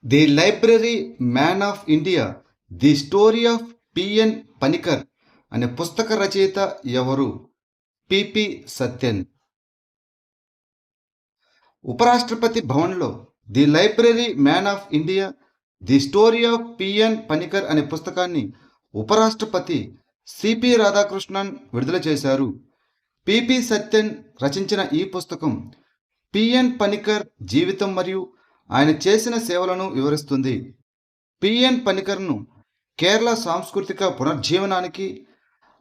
The library man of India the story of PN Panicker అనే పుస్తక రచయిత ఎవరు? పిపి సత్యన్. ఉపరాష్ట్రపతి భవన్లో the library man of India the story of PN Panicker అనే పుస్తకాన్ని ఉపరాష్ట్రపతి సిపి రాధాకృష్ణన్ విడుదల చేశారు. పిపి సత్యన్ రచించిన ఈ పుస్తకం పిఎన్ పనికర్ జీవితం మరియు ఆయన చేసిన సేవలను వివరిస్తుంది. పిఎన్ పనికర్ను కేరళ సాంస్కృతిక పునర్జీవనానికి,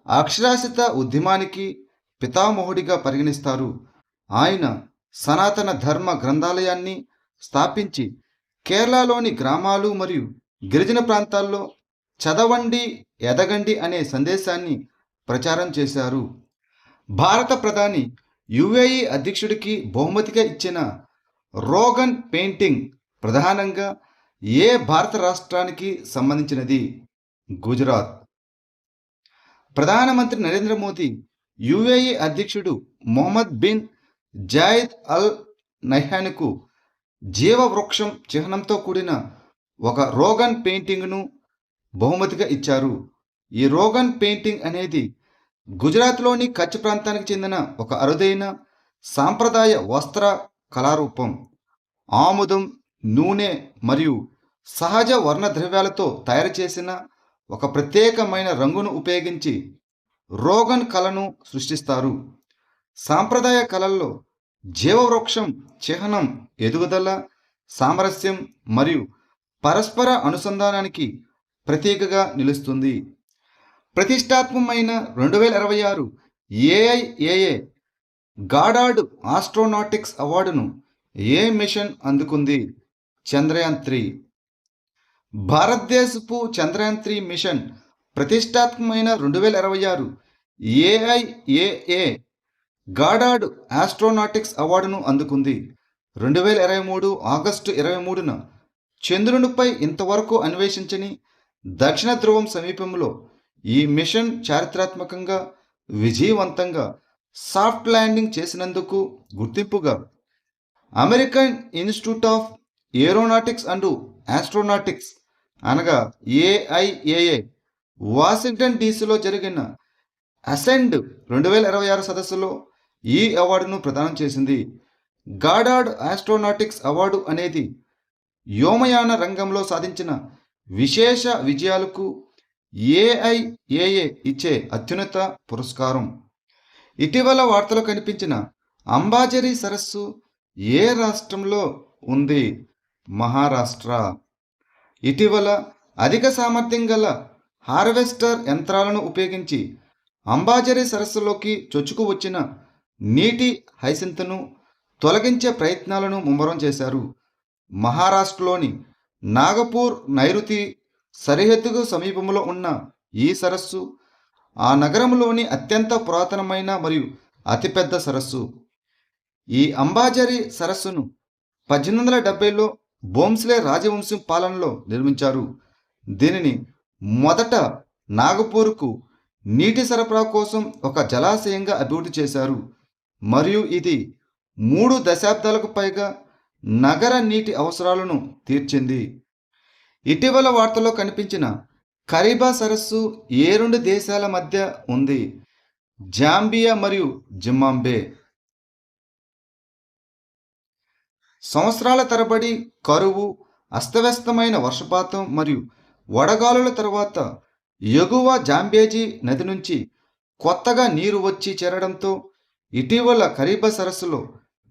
అక్షరాస్యత ఉద్యమానికి పితామహుడిగా పరిగణిస్తారు. ఆయన సనాతన ధర్మ గ్రంథాలయాన్ని స్థాపించి కేరళలోని గ్రామాలు మరియు గిరిజన ప్రాంతాల్లో చదవండి ఎదగండి అనే సందేశాన్ని ప్రచారం చేశారు. భారత ప్రధాని యుఏఈ అధ్యక్షుడికి బహుమతిగా ఇచ్చిన రోగన్ పెయింటింగ్ ప్రధానంగా ఏ భారత రాష్ట్రానికి సంబంధించినది? గుజరాత్. ప్రధానమంత్రి నరేంద్ర మోదీ యుఏఈ అధ్యక్షుడు మొహమ్మద్ బిన్ జాయిద్ అల్ నహ్యాన్కు జీవవృక్షం చిహ్నంతో కూడిన ఒక రోగన్ పెయింటింగ్ను బహుమతిగా ఇచ్చారు. ఈ రోగన్ పెయింటింగ్ అనేది గుజరాత్లోని కచ్ ప్రాంతానికి చెందిన ఒక అరుదైన సాంప్రదాయ వస్త్ర కళారూపం. ఆముదం, నూనె మరియు సహజ వర్ణద్రవ్యాలతో తయారు చేసిన ఒక ప్రత్యేకమైన రంగును ఉపయోగించి రోగన్ కళను సృష్టిస్తారు. సాంప్రదాయ కళల్లో జీవవృక్షం చిహ్నం ఎదుగుదల, సామరస్యం మరియు పరస్పర అనుసంధానానికి ప్రతీకగా నిలుస్తుంది. ప్రతిష్టాత్మకమైన 2026 ఏఐఏఏ గాడార్డ్ ఆస్ట్రోనాటిక్స్ అవార్డును ఏ మిషన్ అందుకుంది? చంద్రయాన్-3. భారతదేశపు చంద్రయాన్-3 మిషన్ ప్రతిష్టాత్మకమైన 2026 ఏఐఏఏ గాడార్డ్ ఆస్ట్రోనాటిక్స్ అవార్డును అందుకుంది. 2023 ఆగస్టు 23న చంద్రునిపై ఇంతవరకు అన్వేషించని దక్షిణ ధ్రువం సమీపంలో ఈ మిషన్ చారిత్రాత్మకంగా విజయవంతంగా సాఫ్ట్ ల్యాండింగ్ చేసినందుకు గుర్తింపుగా American institute of aeronautics and astronautics అనగా ఏఐఏఏ వాషింగ్టన్ డీసీలో జరిగిన అసెండ్ 2026 సదస్సులో ఈ అవార్డును ప్రదానం చేసింది. గాడార్డ్ ఆస్ట్రోనాటిక్స్ అవార్డు అనేది వ్యోమయాన రంగంలో సాధించిన విశేష విజయాలకు ఏఐఏఏ ఇచ్చే అత్యున్నత పురస్కారం. ఇటీవల వార్తలో కనిపించిన అంబాజరీ సరస్సు ఏ రాష్ట్రంలో ఉంది? మహారాష్ట్ర. ఇటీవల అధిక సామర్థ్యం గల హార్వెస్టర్ యంత్రాలను ఉపయోగించి అంబాజరీ సరస్సులోకి చొచ్చుకు వచ్చిన నీటి హైసింత్ను తొలగించే ప్రయత్నాలను ముమ్మరం చేశారు. మహారాష్ట్రలోని నాగపూర్ నైరుతి సరిహద్దుకు సమీపంలో ఉన్న ఈ సరస్సు ఆ నగరంలోని అత్యంత పురాతనమైన మరియు అతిపెద్ద సరస్సు. ఈ అంబాజరీ సరస్సును 1870లో భోంస్లే రాజవంశం పాలనలో నిర్మించారు. దీనిని మొదట నాగపూర్కు నీటి సరఫరా కోసం ఒక జలాశయంగా అభివృద్ధి చేశారు మరియు ఇది 3 దశాబ్దాలకు పైగా నగర నీటి అవసరాలను తీర్చింది. ఇటీవల వార్తల్లో కనిపించిన కరీబా సరస్సు ఏ 2 దేశాల మధ్య ఉంది? జాంబియా మరియు జింబాబ్వే. సంవత్సరాల తరబడి కరువు, అస్తవ్యస్తమైన వర్షపాతం మరియు వడగాలుల తర్వాత ఎగువ జాంబేజీ నది నుంచి కొత్తగా నీరు వచ్చి చేరడంతో ఇటీవల కరీబా సరస్సులో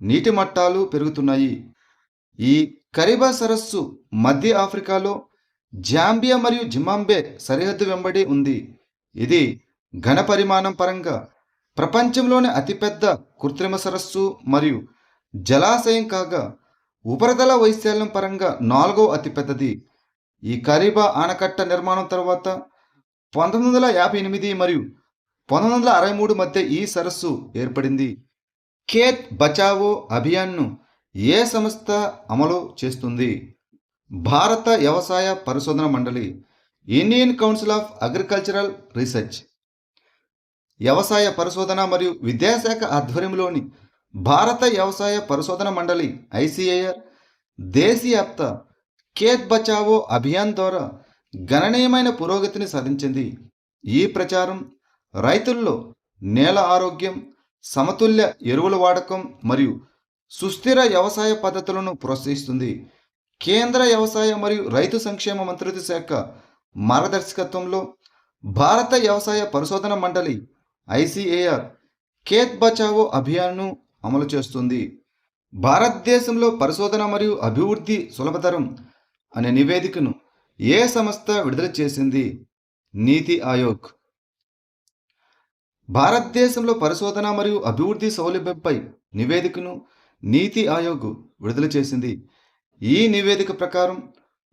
నీటి మట్టాలు పెరుగుతున్నాయి. ఈ కరీబా సరస్సు మధ్య ఆఫ్రికాలో జాంబియా మరియు జింబాబ్వే సరిహద్దు వెంబడి ఉంది. ఇది ఘన పరిమాణం పరంగా ప్రపంచంలోని అతిపెద్ద కృత్రిమ సరస్సు మరియు జలాశయం కాగా ఉపరితల వైశాల్యం పరంగా 4వ అతిపెద్దది. ఈ కరీబా ఆనకట్ట నిర్మాణం తర్వాత 1958 మరియు 1963 మధ్య ఈ సరస్సు ఏర్పడింది. ఖేత్ బచావో అభియాన్ను ఏ సంస్థ అమలు చేస్తుంది? భారత వ్యవసాయ పరిశోధన మండలి, Indian council of agricultural research. వ్యవసాయ పరిశోధన మరియు విద్యాశాఖ ఆధ్వర్యంలోని భారత వ్యవసాయ పరిశోధన మండలి ఐసిఏఆర్ దేశవ్యాప్త ఖేత్ బచావో అభియాన్ ద్వారా గణనీయమైన పురోగతిని సాధించింది. ఈ ప్రచారం రైతుల్లో నేల ఆరోగ్యం, సమతుల్య ఎరువుల వాడకం మరియు సుస్థిర వ్యవసాయ పద్ధతులను ప్రోత్సహిస్తుంది. కేంద్ర వ్యవసాయ మరియు రైతు సంక్షేమ మంత్రిత్వ శాఖ మార్గదర్శకత్వంలో భారత వ్యవసాయ పరిశోధన మండలి ఐసిఏఆర్ ఖేత్ బచావో అభియాన్ను అమలు చేస్తుంది. భారతదేశంలో పరిశోధన మరియు అభివృద్ధి సులభతరం అనే నివేదికను ఏ సంస్థ విడుదల చేసింది? నీతి ఆయోగ్. భారతదేశంలో పరిశోధన మరియు అభివృద్ధి సౌలభ్యంపై నివేదికను నీతి ఆయోగ్ విడుదల చేసింది. ఈ నివేదిక ప్రకారం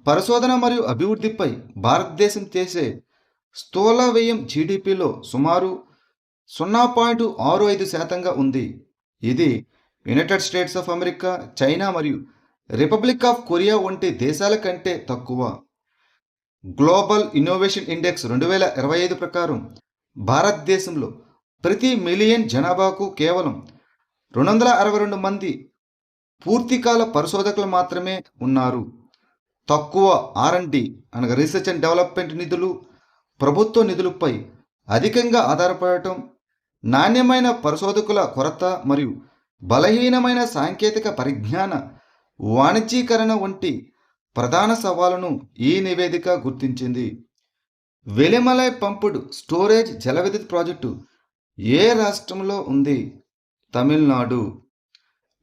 పరిశోధన మరియు అభివృద్ధిపై భారతదేశం చేసే స్థూల వ్యయం జీడిపిలో సుమారు 0.65% ఉంది. ఇది United states of America, China మరియు రిపబ్లిక్ ఆఫ్ కొరియా వంటి దేశాల కంటే తక్కువ. గ్లోబల్ ఇన్నోవేషన్ ఇండెక్స్ 2025 ప్రకారం భారతదేశంలో ప్రతి మిలియన్ జనాభాకు కేవలం 262 మంది పూర్తికాల పరిశోధకులు మాత్రమే ఉన్నారు. తక్కువ R&D అనగా రీసెర్చ్ అండ్ డెవలప్మెంట్ నిధులు, ప్రభుత్వ నిధులపై అధికంగా ఆధారపడటం, నాణ్యమైన పరిశోధకుల కొరత మరియు బలహీనమైన సాంకేతిక పరిజ్ఞాన వాణిజ్యీకరణ వంటి ప్రధాన సవాలును ఈ నివేదిక గుర్తించింది. వెలిమలై పంప్డ్ స్టోరేజ్ జలవిద్యుత్ ప్రాజెక్టు ఏ రాష్ట్రంలో ఉంది? తమిళనాడు.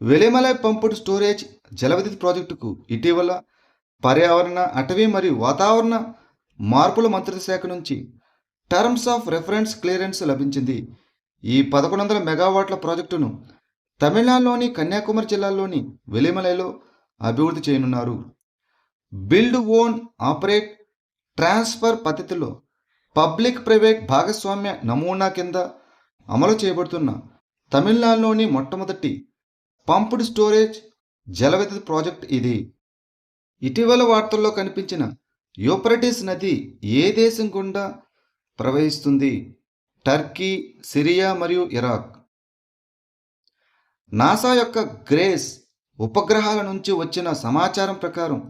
వెలిమలై పంప్డ్ స్టోరేజ్ జలవిద్యుత్ ప్రాజెక్టుకు ఇటీవల పర్యావరణ, అటవీ మరియు వాతావరణ మార్పుల మంత్రిత్వ శాఖ నుంచి టర్మ్స్ ఆఫ్ రెఫరెన్స్ క్లియరెన్స్ లభించింది. ఈ 1100 మెగావాట్ల ప్రాజెక్టును తమిళనాడులోని కన్యాకుమారి జిల్లాలోని వెలిమలైలో అభివృద్ధి చేయనున్నారు. బిల్డ్, ఓన్, ఆపరేట్, ట్రాన్స్ఫర్ పద్ధతిలో పబ్లిక్ ప్రైవేట్ భాగస్వామ్య నమూనా కింద అమలు చేయబడుతున్న తమిళనాడులోని మొట్టమొదటి పంప్డ్ స్టోరేజ్ జలవిద్యుత్ ప్రాజెక్ట్ ఇది. ఇటీవల వార్తల్లో కనిపించిన యూఫ్రటీస్ నది ఏ దేశం గుండా ప్రవహిస్తుంది? టర్కీ, సిరియా మరియు ఇరాక్. నాసా యొక్క గ్రేస్ ఉపగ్రహాల నుంచి వచ్చిన సమాచారం ప్రకారం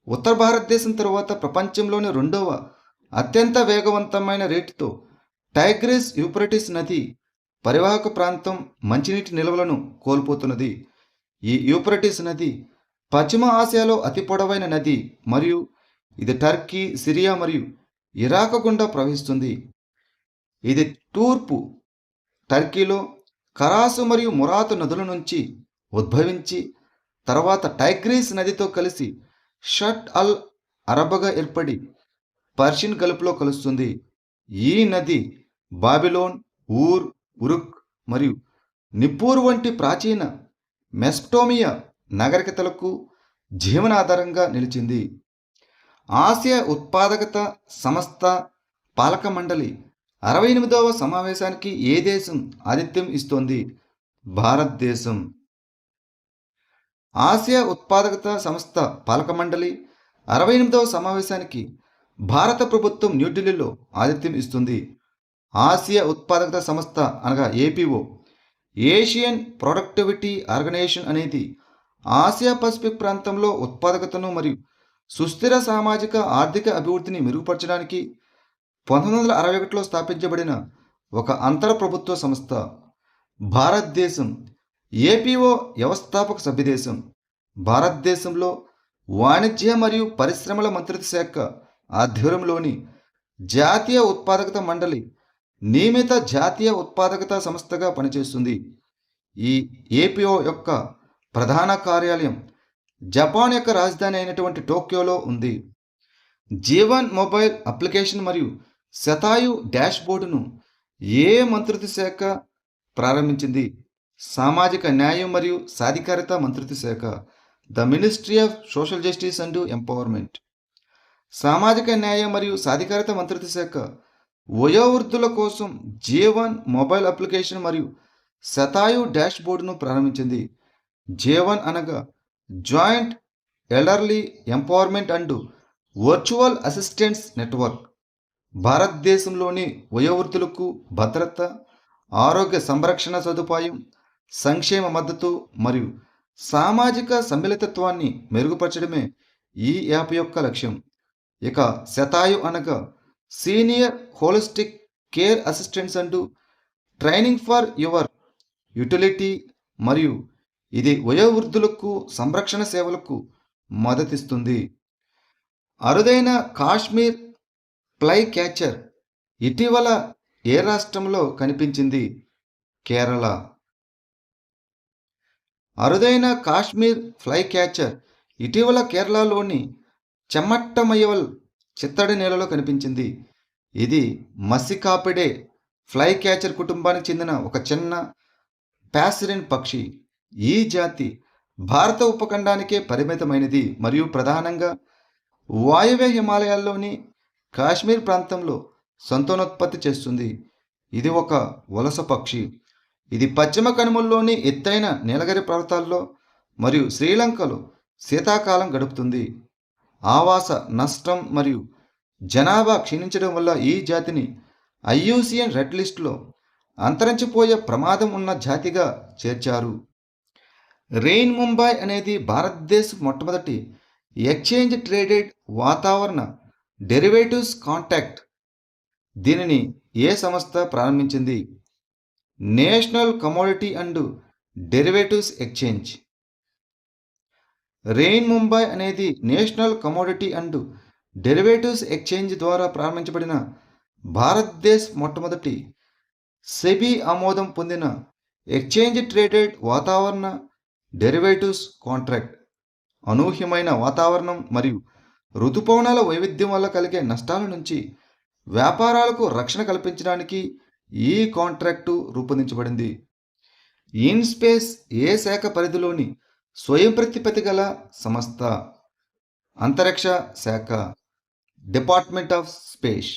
ఉత్తర భారతదేశం తరువాత ప్రపంచంలోని 2వ అత్యంత వేగవంతమైన రేటుతో టైగ్రిస్ యూఫ్రటీస్ నది పరివాహక ప్రాంతం మంచినీటి నిల్వలను కోల్పోతున్నది. ఈ యూఫ్రటీస్ నది పశ్చిమ ఆసియాలో అతి పొడవైన నది మరియు ఇది టర్కీ, సిరియా మరియు ఇరాక్ గుండా ప్రవహిస్తుంది. ఇది తూర్పు టర్కీలో కరాసు మరియు మురాతు నదుల నుంచి ఉద్భవించి తర్వాత టైగ్రీస్ నదితో కలిసి షట్ అల్ అరబ్గా ఏర్పడి పర్షియన్ గల్ఫ్లో కలుస్తుంది. ఈ నది బాబిలోన్, ఊర్, ఉరుక్ మరియు నిప్పూర్ వంటి ప్రాచీన మెస్టోమియా నాగరికతలకు జీవనాధారంగా నిలిచింది. ఆసియా ఉత్పాదకత సంస్థ పాలక మండలి 68వ సమావేశానికి ఏ దేశం ఆతిథ్యం ఇస్తోంది? భారతదేశం. ఆసియా ఉత్పాదకత సంస్థ పాలక మండలి 68వ సమావేశానికి భారత ప్రభుత్వం న్యూఢిల్లీలో ఆతిథ్యం ఇస్తుంది. ఆసియా ఉత్పాదకత సంస్థ అనగా ఏపీఓ, ఏషియన్ ప్రొడక్టివిటీ ఆర్గనైజేషన్ అనేది ఆసియా పసిఫిక్ ప్రాంతంలో ఉత్పాదకతను మరియు సుస్థిర సామాజిక ఆర్థిక అభివృద్ధిని మెరుగుపరచడానికి 1961లో స్థాపించబడిన ఒక అంతర ప్రభుత్వ సంస్థ. భారతదేశం ఏపీఓ వ్యవస్థాపక సభ్యదేశం. భారతదేశంలో వాణిజ్య మరియు పరిశ్రమల మంత్రిత్వ శాఖ ఆధ్వర్యంలోని జాతీయ ఉత్పాదకత మండలి నియమిత జాతీయ ఉత్పాదకత సంస్థగా పనిచేస్తుంది. ఈ ఏపీఓ యొక్క ప్రధాన కార్యాలయం జపాన్ యొక్క రాజధాని అయినటువంటి టోక్యోలో ఉంది. జీవన్ మొబైల్ అప్లికేషన్ మరియు శతాయు డాష్ బోర్డును ఏ మంత్రిత్వ శాఖ ప్రారంభించింది? సామాజిక న్యాయం మరియు సాధికారత మంత్రిత్వ శాఖ, the ministry of social justice and empowerment. సామాజిక న్యాయం మరియు సాధికారత మంత్రిత్వ శాఖ వయోవృద్ధుల కోసం జీవన్ మొబైల్ అప్లికేషన్ మరియు శతాయు డాష్ బోర్డును ప్రారంభించింది. జీవన్ అనగా joint elderly empowerment and virtual assistance network. భారతదేశంలోని వయోవృద్ధులకు భద్రత, ఆరోగ్య సంరక్షణ సదుపాయం, సంక్షేమ మద్దతు మరియు సామాజిక సమ్మిళితత్వాన్ని మెరుగుపరచడమే ఈ యాప్ యొక్క లక్ష్యం. ఇక శతాయు అనగా సీనియర్ హోలిస్టిక్ కేర్ అసిస్టెంట్స్ అంటూ ట్రైనింగ్ ఫర్ యువర్ యుటిలిటీ, మరియు ఇది వయోవృద్ధులకు సంరక్షణ సేవలకు మద్దతిస్తుంది. అరుదైన కాశ్మీర్ ఫ్లై క్యాచర్ ఇటీవల ఏ రాష్ట్రంలో కనిపించింది? కేరళ. అరుదైన కాశ్మీర్ ఫ్లై క్యాచర్ ఇటీవల కేరళలోని చెమ్మట్టమయ్యవల్ చిత్తడి నేలలో కనిపించింది. ఇది మసికాపిడే ఫ్లై క్యాచర్ కుటుంబానికి చెందిన ఒక చిన్న ప్యాసిరిన్ పక్షి. ఈ జాతి భారత ఉపఖండానికే పరిమితమైనది మరియు ప్రధానంగా వాయువ్య హిమాలయాల్లోని కాశ్మీర్ ప్రాంతంలో సంతానోత్పత్తి చేస్తుంది. ఇది ఒక వలస పక్షి. ఇది పశ్చిమ కనుమల్లోని ఎత్తైన నీలగిరి పర్వతాల్లో మరియు శ్రీలంకలో శీతాకాలం గడుపుతుంది. ఆవాస నష్టం మరియు జనాభా క్షీణించడం వల్ల ఈ జాతిని IUCN రెడ్ లిస్టులో అంతరించిపోయే ప్రమాదం ఉన్న జాతిగా చేర్చారు. రెయిన్ ముంబై అనేది భారతదేశ మొట్టమొదటి ఎక్స్చేంజ్ ట్రేడెడ్ వాతావరణ డెరివేటివ్స్ కాంట్రాక్ట్. దీనిని ఏ సంస్థ ప్రారంభించింది? National commodity and derivatives exchange. Rain Mumbai అనేది national commodity and derivatives exchange ద్వారా ప్రారంభించబడిన భారతదేశ మొట్టమొదటి సెబీ ఆమోదం పొందిన ఎక్స్చేంజ్ ట్రేడెడ్ వాతావరణ డెరివేటివ్స్ కాంట్రాక్ట్. అనూహ్యమైన వాతావరణం మరియు ఋతుపవనాల వైవిధ్యం వల్ల కలిగే నష్టాల నుంచి వ్యాపారాలకు రక్షణ కల్పించడానికి ఈ కాంట్రాక్టు రూపొందించబడింది. ఇన్స్పేస్ ఏ శాఖ పరిధిలోని స్వయం ప్రతిపత్తి గల సంస్థ? అంతరిక్ష శాఖ, డిపార్ట్మెంట్ ఆఫ్ స్పేస్.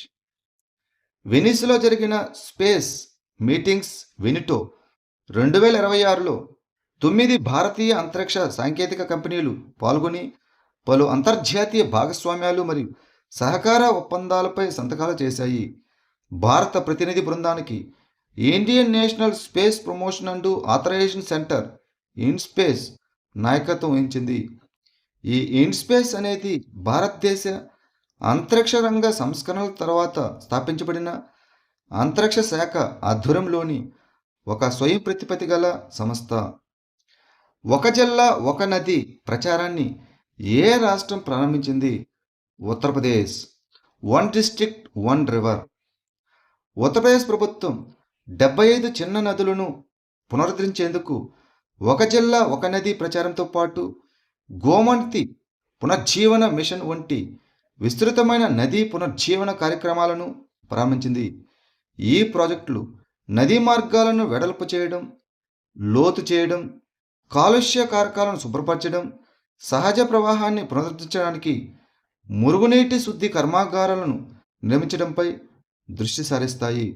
వెనిస్లో జరిగిన స్పేస్ మీటింగ్స్ వెనిటో 2026లో 9 భారతీయ అంతరిక్ష సాంకేతిక కంపెనీలు పాల్గొని పలు అంతర్జాతీయ భాగస్వామ్యాలు మరియు సహకార ఒప్పందాలపై సంతకాలు చేశాయి. భారత ప్రతినిధి బృందానికి Indian National Space Promotion and Authorisation Centre INSPACe నాయకత్వం వహించింది. ఈ ఇన్స్పేస్ అనేది భారతదేశ అంతరిక్ష రంగ సంస్కరణల తర్వాత స్థాపించబడిన అంతరిక్ష శాఖ ఆధ్వర్యంలోని ఒక స్వయం ప్రతిపత్తి గల సంస్థ. ఒక జిల్లా ఒక నది ప్రచారాన్ని ఏ రాష్ట్రం ప్రారంభించింది? ఉత్తరప్రదేశ్. 1 district 1 river. ఉత్తరప్రదేశ్ ప్రభుత్వం 75 చిన్న నదులను పునరుద్ధరించేందుకు ఒక జిల్లా ఒక నది ప్రచారంతో పాటు గోమతి పునర్జీవన మిషన్ వంటి విస్తృతమైన నదీ పునర్జీవన కార్యక్రమాలను ప్రారంభించింది. ఈ ప్రాజెక్టులు నదీ మార్గాలను వెడల్పు చేయడం, లోతు చేయడం, కాలుష్య కారకాలను శుభ్రపరచడం, సహజ ప్రవాహాన్ని పునరుద్ధరించడానికి మురుగునీటి శుద్ధి కర్మాగారాలను నిర్మించడంపై దృష్టి సారిస్తాయి.